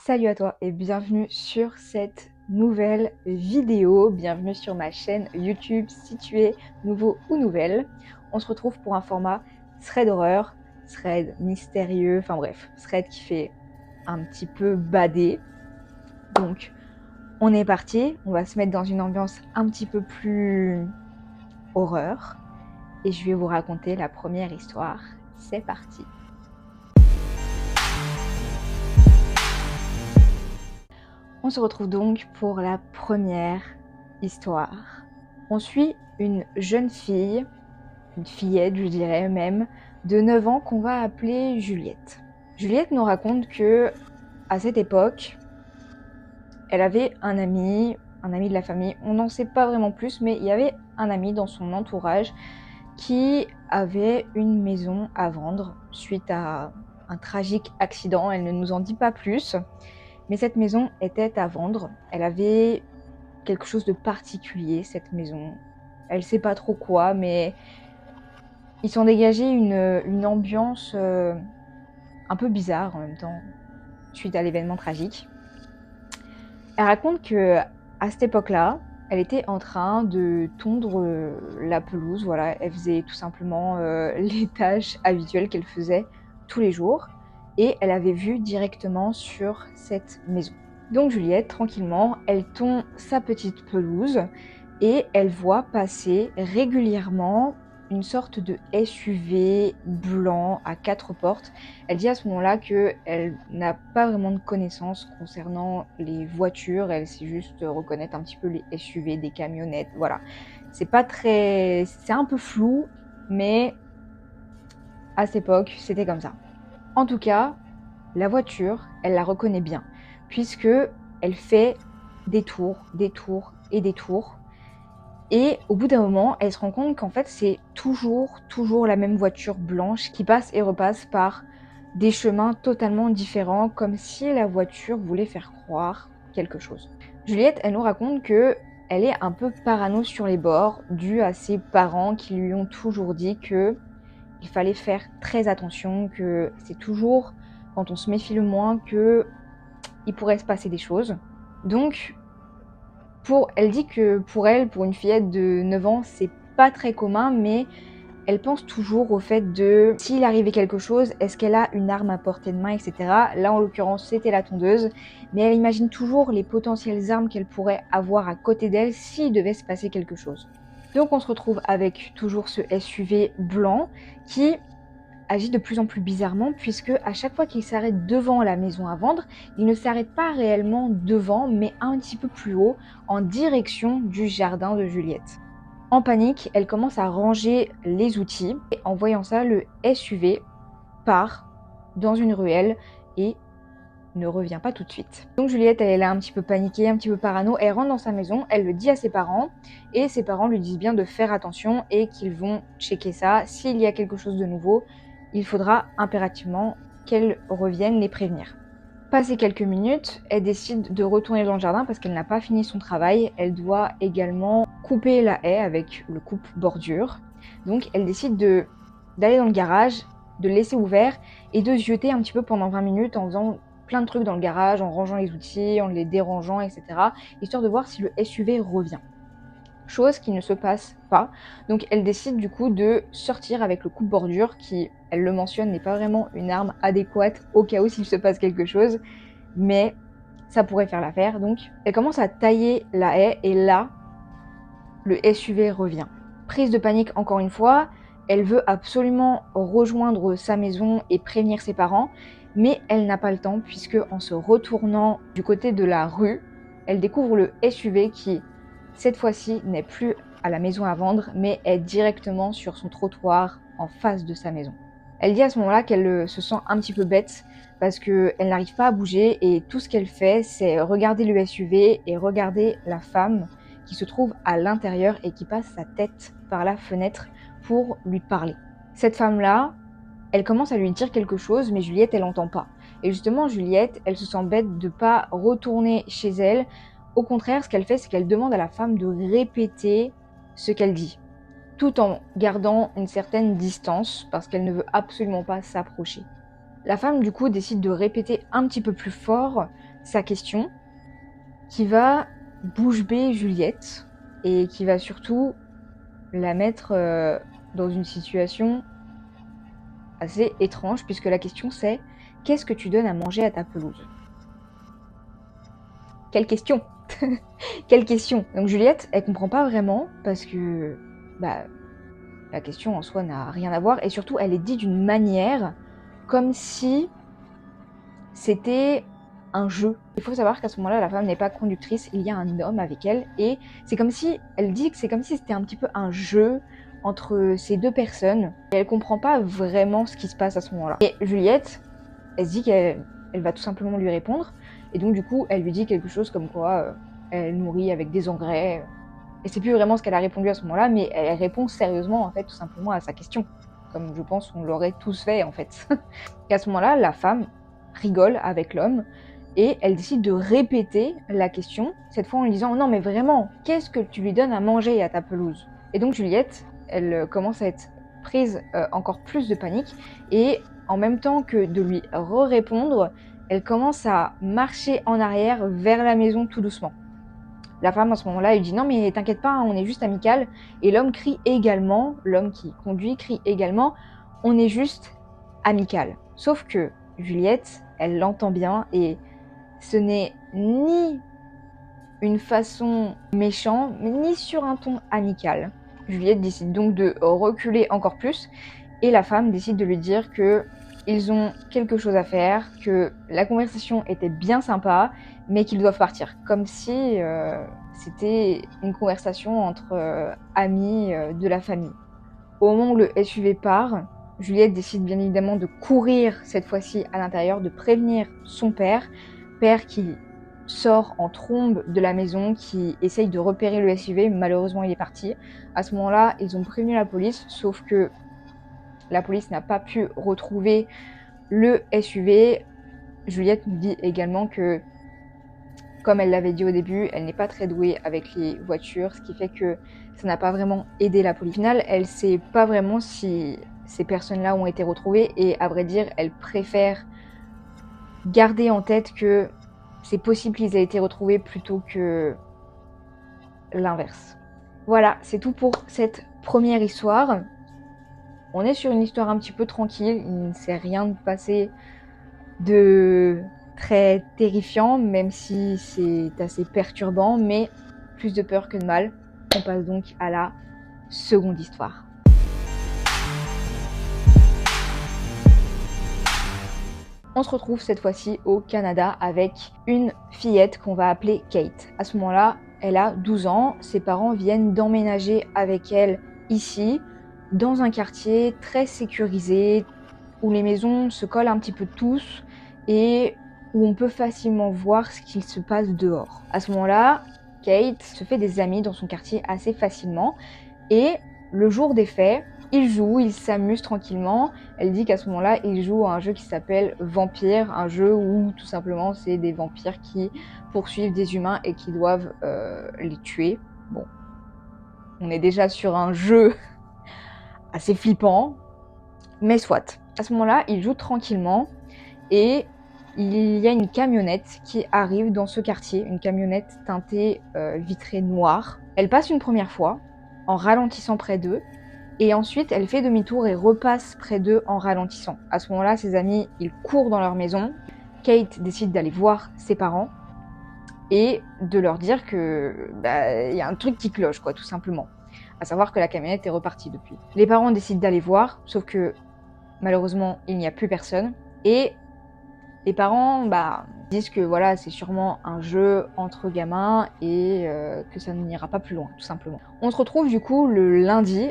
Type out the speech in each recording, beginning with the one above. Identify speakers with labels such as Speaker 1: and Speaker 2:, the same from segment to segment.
Speaker 1: Salut à toi et bienvenue sur cette nouvelle vidéo. Bienvenue sur ma chaîne YouTube si tu es nouveau ou nouvelle. On se retrouve pour un format thread horreur, thread mystérieux, enfin bref, thread qui fait un petit peu badé. Donc on est parti, on va se mettre dans une ambiance un petit peu plus horreur et je vais vous raconter la première histoire. C'est parti. On se retrouve donc pour la première histoire. On suit une jeune fille, une fillette je dirais même, de 9 ans qu'on va appeler Juliette. Juliette nous raconte que à cette époque, elle avait un ami de la famille, on n'en sait pas vraiment plus, mais il y avait un ami dans son entourage qui avait une maison à vendre suite à un tragique accident, elle ne nous en dit pas plus. Mais cette maison était à vendre. Elle avait quelque chose de particulier, cette maison. Elle sait pas trop quoi, mais ils s'en dégageait une ambiance un peu bizarre en même temps, suite à l'événement tragique. Elle raconte que à cette époque-là, elle était en train de tondre la pelouse. Voilà, elle faisait tout simplement les tâches habituelles qu'elle faisait tous les jours. Et elle avait vu directement sur cette maison. Donc Juliette, tranquillement, elle tond sa petite pelouse et elle voit passer régulièrement une sorte de SUV blanc à 4 portes. Elle dit à ce moment-là qu'elle n'a pas vraiment de connaissances concernant les voitures, elle sait juste reconnaître un petit peu les SUV, des camionnettes, voilà. C'est un peu flou, mais à cette époque, c'était comme ça. En tout cas, la voiture, elle la reconnaît bien, puisque elle fait des tours et des tours. Et au bout d'un moment, elle se rend compte qu'en fait, c'est toujours la même voiture blanche qui passe et repasse par des chemins totalement différents, comme si la voiture voulait faire croire quelque chose. Juliette, elle nous raconte que elle est un peu parano sur les bords, dû à ses parents qui lui ont toujours dit que il fallait faire très attention, que c'est toujours quand on se méfie le moins que il pourrait se passer des choses. Donc, elle dit que pour elle, pour une fillette de 9 ans, c'est pas très commun, mais elle pense toujours au fait de s'il arrivait quelque chose, est-ce qu'elle a une arme à portée de main, etc. Là, en l'occurrence, c'était la tondeuse, mais elle imagine toujours les potentielles armes qu'elle pourrait avoir à côté d'elle s'il devait se passer quelque chose. Donc on se retrouve avec toujours ce SUV blanc qui agit de plus en plus bizarrement, puisque à chaque fois qu'il s'arrête devant la maison à vendre, il ne s'arrête pas réellement devant, mais un petit peu plus haut, en direction du jardin de Juliette. En panique, elle commence à ranger les outils, et en voyant ça, le SUV part dans une ruelle et ne revient pas tout de suite. Donc Juliette, elle est là un petit peu paniquée, un petit peu parano, elle rentre dans sa maison, elle le dit à ses parents, et ses parents lui disent bien de faire attention et qu'ils vont checker ça. S'il y a quelque chose de nouveau, il faudra impérativement qu'elle revienne les prévenir. Passé quelques minutes, elle décide de retourner dans le jardin parce qu'elle n'a pas fini son travail. Elle doit également couper la haie avec le coupe-bordure. Donc elle décide d'aller dans le garage, de le laisser ouvert et de zioter un petit peu pendant 20 minutes en faisant plein de trucs dans le garage, en rangeant les outils, en les dérangeant, etc. Histoire de voir si le SUV revient. Chose qui ne se passe pas. Donc elle décide du coup de sortir avec le coupe-bordure qui, elle le mentionne, n'est pas vraiment une arme adéquate au cas où s'il se passe quelque chose, mais ça pourrait faire l'affaire. Donc elle commence à tailler la haie et là, le SUV revient. Prise de panique encore une fois, elle veut absolument rejoindre sa maison et prévenir ses parents, mais elle n'a pas le temps puisque en se retournant du côté de la rue, elle découvre le SUV qui, cette fois-ci, n'est plus à la maison à vendre, mais est directement sur son trottoir en face de sa maison. Elle dit à ce moment-là qu'elle se sent un petit peu bête parce qu'elle n'arrive pas à bouger et tout ce qu'elle fait, c'est regarder le SUV et regarder la femme qui se trouve à l'intérieur et qui passe sa tête par la fenêtre pour lui parler. Cette femme-là, elle commence à lui dire quelque chose, mais Juliette, elle n'entend pas. Et justement, Juliette, elle se sent bête de ne pas retourner chez elle. Au contraire, ce qu'elle fait, c'est qu'elle demande à la femme de répéter ce qu'elle dit, tout en gardant une certaine distance, parce qu'elle ne veut absolument pas s'approcher. La femme, du coup, décide de répéter un petit peu plus fort sa question qui va bouche bée Juliette et qui va surtout la mettre dans une situation assez étrange, puisque la question c'est: qu'est-ce que tu donnes à manger à ta pelouse? Quelle question! Quelle question! Donc Juliette, elle comprend pas vraiment, parce que la question en soi n'a rien à voir, et surtout elle est dite d'une manière comme si c'était un jeu. Il faut savoir qu'à ce moment-là, la femme n'est pas conductrice, il y a un homme avec elle, et c'est comme si, elle dit que c'est comme si c'était un petit peu un jeu entre ces deux personnes, et elle comprend pas vraiment ce qui se passe à ce moment-là. Et Juliette, elle se dit qu'elle va tout simplement lui répondre, et donc du coup, elle lui dit quelque chose comme quoi elle nourrit avec des engrais, et c'est plus vraiment ce qu'elle a répondu à ce moment-là, mais elle répond sérieusement, en fait, tout simplement à sa question, comme je pense qu'on l'aurait tous fait, en fait. Et à ce moment-là, la femme rigole avec l'homme, et elle décide de répéter la question, cette fois en lui disant: non mais vraiment, qu'est-ce que tu lui donnes à manger à ta pelouse? Et donc Juliette, elle commence à être prise encore plus de panique, et en même temps que de lui répondre, elle commence à marcher en arrière vers la maison tout doucement. La femme à ce moment-là lui dit: non mais t'inquiète pas, on est juste amical. Et l'homme crie également, l'homme qui conduit crie également: on est juste amical. Sauf que Juliette, elle l'entend bien, et ce n'est ni une façon méchante, ni sur un ton amical. Juliette décide donc de reculer encore plus, et la femme décide de lui dire que ils ont quelque chose à faire, que la conversation était bien sympa, mais qu'ils doivent partir. Comme si c'était une conversation entre amis de la famille. Au moment où le SUV part, Juliette décide bien évidemment de courir cette fois-ci à l'intérieur, de prévenir son père qui sort en trombe de la maison, qui essaye de repérer le SUV, malheureusement il est parti. À ce moment-là, ils ont prévenu la police, sauf que la police n'a pas pu retrouver le SUV. Juliette nous dit également que, comme elle l'avait dit au début, elle n'est pas très douée avec les voitures, ce qui fait que ça n'a pas vraiment aidé la police. Au final, elle ne sait pas vraiment si ces personnes-là ont été retrouvées, et à vrai dire, elle préfère garder en tête que c'est possible qu'ils aient été retrouvés plutôt que l'inverse. Voilà, c'est tout pour cette première histoire. On est sur une histoire un petit peu tranquille, il ne s'est rien passé de très terrifiant, même si c'est assez perturbant, mais plus de peur que de mal. On passe donc à la seconde histoire. On se retrouve cette fois-ci au Canada avec une fillette qu'on va appeler Kate. À ce moment-là, elle a 12 ans, ses parents viennent d'emménager avec elle ici, dans un quartier très sécurisé, où les maisons se collent un petit peu tous, et où on peut facilement voir ce qu'il se passe dehors. À ce moment-là, Kate se fait des amis dans son quartier assez facilement, et le jour des faits, ils jouent, ils s'amusent tranquillement. Elle dit qu'à ce moment-là, ils jouent à un jeu qui s'appelle Vampire, un jeu où tout simplement c'est des vampires qui poursuivent des humains et qui doivent les tuer. Bon, on est déjà sur un jeu assez flippant, mais soit. À ce moment-là, ils jouent tranquillement, et il y a une camionnette qui arrive dans ce quartier, une camionnette teintée vitrée noire. Elle passe une première fois en ralentissant près d'eux, et ensuite elle fait demi-tour et repasse près d'eux en ralentissant. À ce moment-là, ses amis, ils courent dans leur maison. Kate décide d'aller voir ses parents et de leur dire que y a un truc qui cloche, quoi, tout simplement. À savoir que la camionnette est repartie depuis. Les parents décident d'aller voir, sauf que malheureusement, il n'y a plus personne. Et les parents disent que voilà, c'est sûrement un jeu entre gamins, et que ça n'ira pas plus loin, tout simplement. On se retrouve du coup le lundi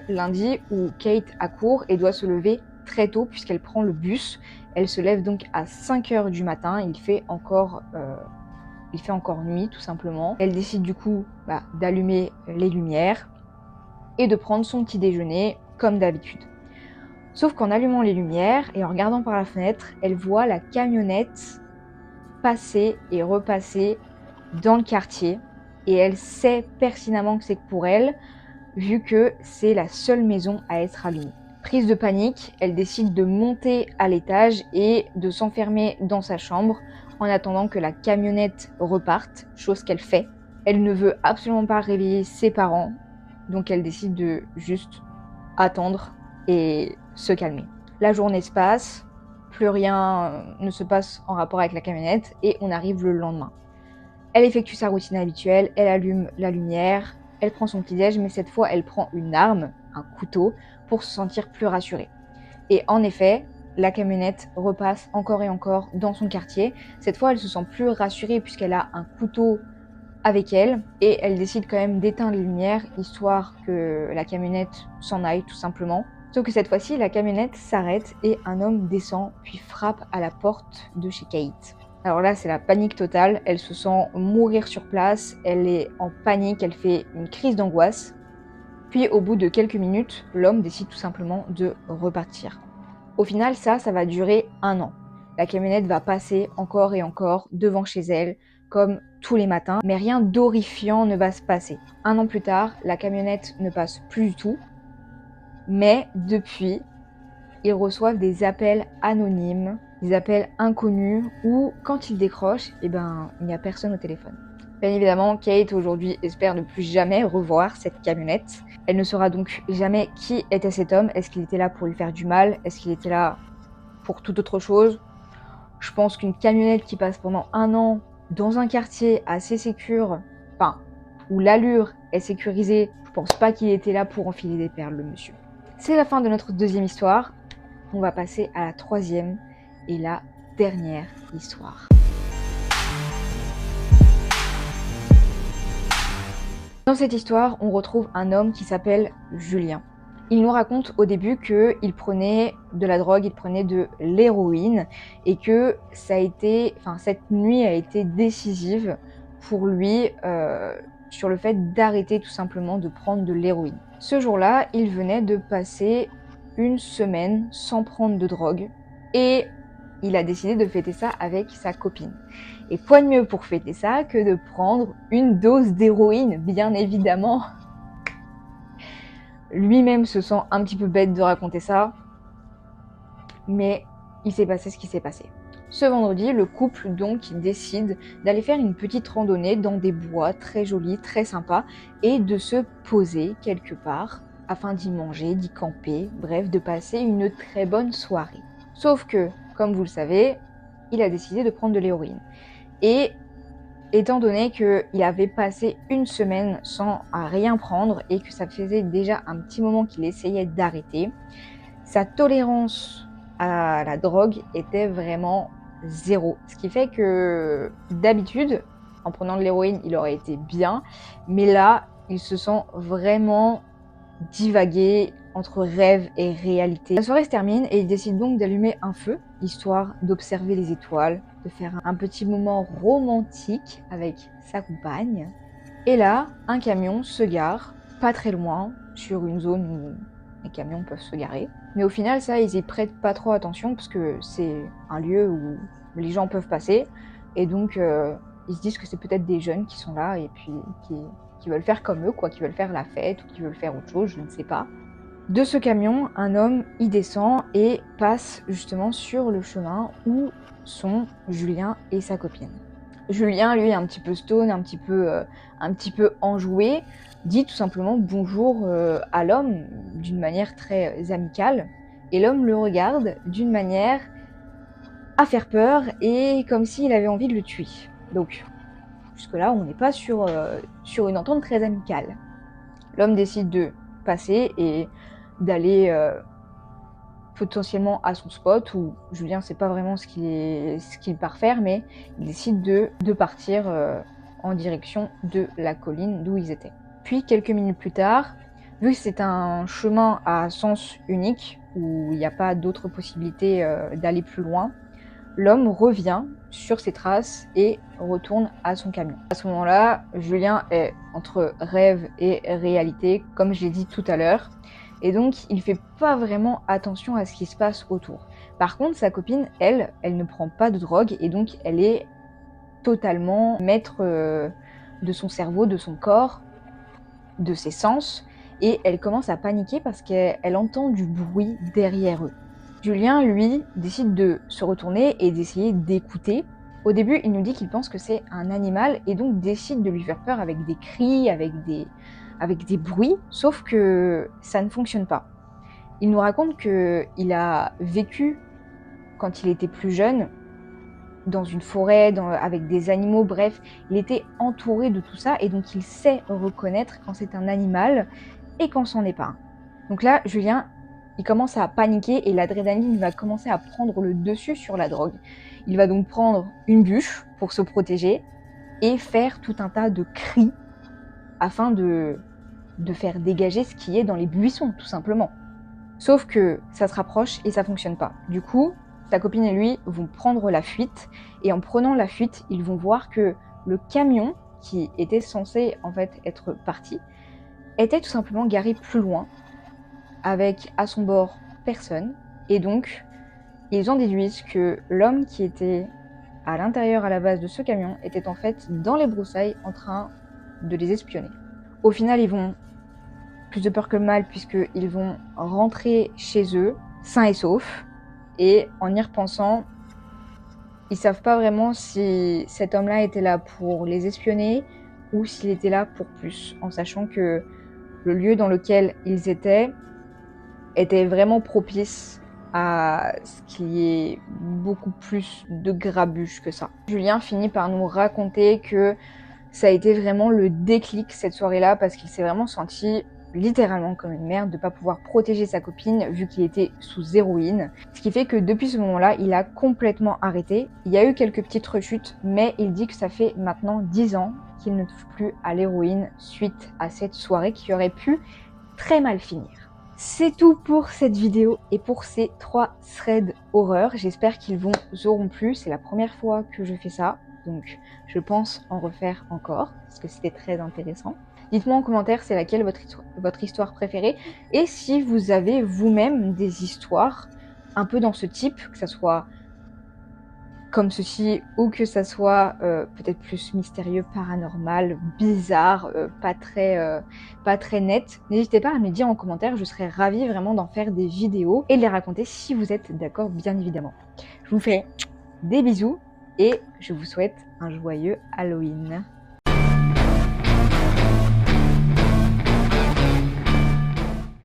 Speaker 1: où Kate a cours et doit se lever très tôt puisqu'elle prend le bus. Elle se lève donc à 5h du matin, il fait encore nuit tout simplement. Elle décide du coup d'allumer les lumières et de prendre son petit déjeuner comme d'habitude. Sauf qu'en allumant les lumières et en regardant par la fenêtre, elle voit la camionnette passer et repasser dans le quartier, et elle sait pertinemment que c'est pour elle, vu que c'est la seule maison à être allumée. Prise de panique, elle décide de monter à l'étage et de s'enfermer dans sa chambre en attendant que la camionnette reparte, chose qu'elle fait. Elle ne veut absolument pas réveiller ses parents, donc elle décide de juste attendre et se calmer. La journée se passe, plus rien ne se passe en rapport avec la camionnette et on arrive le lendemain. Elle effectue sa routine habituelle, elle allume la lumière, elle prend son petit-déj, mais cette fois elle prend une arme, un couteau, pour se sentir plus rassurée. Et en effet, la camionnette repasse encore et encore dans son quartier. Cette fois, elle se sent plus rassurée puisqu'elle a un couteau avec elle et elle décide quand même d'éteindre les lumières histoire que la camionnette s'en aille tout simplement. Sauf que cette fois-ci, la camionnette s'arrête et un homme descend puis frappe à la porte de chez Kate. Alors là, c'est la panique totale, elle se sent mourir sur place, elle est en panique, elle fait une crise d'angoisse. Puis au bout de quelques minutes, l'homme décide tout simplement de repartir. Au final, ça va durer 1 an. La camionnette va passer encore et encore devant chez elle, comme tous les matins, mais rien d'horrifiant ne va se passer. 1 an plus tard, la camionnette ne passe plus du tout, mais depuis, ils reçoivent des appels anonymes, des appels inconnus, où quand ils décrochent, il n'y a personne au téléphone. Bien évidemment, Kate aujourd'hui espère ne plus jamais revoir cette camionnette. Elle ne saura donc jamais qui était cet homme. Est-ce qu'il était là pour lui faire du mal? Est-ce qu'il était là pour toute autre chose? Je pense qu'une camionnette qui passe pendant 1 an dans un quartier assez sécure, où l'allure est sécurisée, je pense pas qu'il était là pour enfiler des perles, le monsieur. C'est la fin de notre deuxième histoire. On va passer à la troisième et la dernière histoire. Dans cette histoire, on retrouve un homme qui s'appelle Julien. Il nous raconte au début qu'il prenait de la drogue, il prenait de l'héroïne et que cette nuit a été décisive pour lui sur le fait d'arrêter tout simplement de prendre de l'héroïne. Ce jour-là, il venait de passer 1 semaine sans prendre de drogue et il a décidé de fêter ça avec sa copine. Et quoi de mieux pour fêter ça que de prendre une dose d'héroïne, bien évidemment. Lui-même se sent un petit peu bête de raconter ça, mais il s'est passé ce qui s'est passé. Ce vendredi, le couple donc décide d'aller faire une petite randonnée dans des bois très jolis, très sympas, et de se poser quelque part afin d'y manger, d'y camper, bref, de passer une très bonne soirée. Sauf que, comme vous le savez, il a décidé de prendre de l'héroïne. Et étant donné qu'il avait passé 1 semaine sans rien prendre et que ça faisait déjà un petit moment qu'il essayait d'arrêter, sa tolérance à la drogue était vraiment 0. Ce qui fait que d'habitude, en prenant de l'héroïne, il aurait été bien, mais là, il se sent vraiment divaguer entre rêve et réalité. La soirée se termine et il décide donc d'allumer un feu, histoire d'observer les étoiles, de faire un petit moment romantique avec sa compagne. Et là, un camion se gare, pas très loin, sur une zone où les camions peuvent se garer. Mais au final, ça, ils y prêtent pas trop attention parce que c'est un lieu où les gens peuvent passer. Et donc, ils se disent que c'est peut-être des jeunes qui sont là et puis qui veulent faire comme eux, qui veulent faire la fête ou qui veulent faire autre chose, je ne sais pas. De ce camion, un homme y descend et passe justement sur le chemin où sont Julien et sa copine. Julien, lui, est un petit peu stone, un petit peu enjoué, dit tout simplement bonjour à l'homme d'une manière très amicale. Et l'homme le regarde d'une manière à faire peur et comme s'il avait envie de le tuer. Donc, jusque-là, on n'est pas sur une entente très amicale. L'homme décide de passer et d'aller potentiellement à son spot où Julien sait pas vraiment ce qu'il part faire, mais il décide de partir en direction de la colline d'où ils étaient. Puis quelques minutes plus tard, vu que c'est un chemin à sens unique où il n'y a pas d'autre possibilité d'aller plus loin, l'homme revient sur ses traces et retourne à son camion. À ce moment-là, Julien est entre rêve et réalité, comme je l'ai dit tout à l'heure. Et donc, il fait pas vraiment attention à ce qui se passe autour. Par contre, sa copine, elle ne prend pas de drogue et donc elle est totalement maître de son cerveau, de son corps, de ses sens. Et elle commence à paniquer parce qu'elle entend du bruit derrière eux. Julien, lui, décide de se retourner et d'essayer d'écouter. Au début, il nous dit qu'il pense que c'est un animal et donc décide de lui faire peur avec des cris, avec des bruits, sauf que ça ne fonctionne pas. Il nous raconte qu'il a vécu, quand il était plus jeune, dans une forêt, avec des animaux, bref, il était entouré de tout ça et donc il sait reconnaître quand c'est un animal et quand c'en est pas un. Donc là, Julien, il commence à paniquer et l'adrénaline va commencer à prendre le dessus sur la drogue. Il va donc prendre une bûche pour se protéger et faire tout un tas de cris afin de faire dégager ce qui est dans les buissons, tout simplement. Sauf que ça se rapproche et ça fonctionne pas. Du coup, sa copine et lui vont prendre la fuite et en prenant la fuite, ils vont voir que le camion qui était censé en fait être parti était tout simplement garé plus loin avec à son bord personne et donc ils en déduisent que l'homme qui était à l'intérieur à la base de ce camion était en fait dans les broussailles en train de les espionner. Au final, ils vont plus de peur que le mal puisqu'ils vont rentrer chez eux sains et saufs. Et en y repensant, ils savent pas vraiment si cet homme-là était là pour les espionner ou s'il était là pour plus, en sachant que le lieu dans lequel ils étaient était vraiment propice à ce qu'il y ait beaucoup plus de grabuge que ça. Julien finit par nous raconter que ça a été vraiment le déclic cette soirée-là parce qu'il s'est vraiment senti littéralement comme une merde de ne pas pouvoir protéger sa copine vu qu'il était sous héroïne. Ce qui fait que depuis ce moment-là, il a complètement arrêté. Il y a eu quelques petites rechutes, mais il dit que ça fait maintenant 10 ans qu'il ne touche plus à l'héroïne suite à cette soirée qui aurait pu très mal finir. C'est tout pour cette vidéo et pour ces 3 threads horreur. J'espère qu'ils vous auront plu. C'est la première fois que je fais ça, donc je pense en refaire encore parce que c'était très intéressant. Dites-moi en commentaire c'est laquelle votre histoire préférée et si vous avez vous-même des histoires un peu dans ce type, que ça soit comme ceci ou que ça soit peut-être plus mystérieux, paranormal, bizarre, pas très net. N'hésitez pas à me le dire en commentaire, je serais ravie vraiment d'en faire des vidéos et de les raconter si vous êtes d'accord bien évidemment. Je vous fais des bisous et je vous souhaite un joyeux Halloween.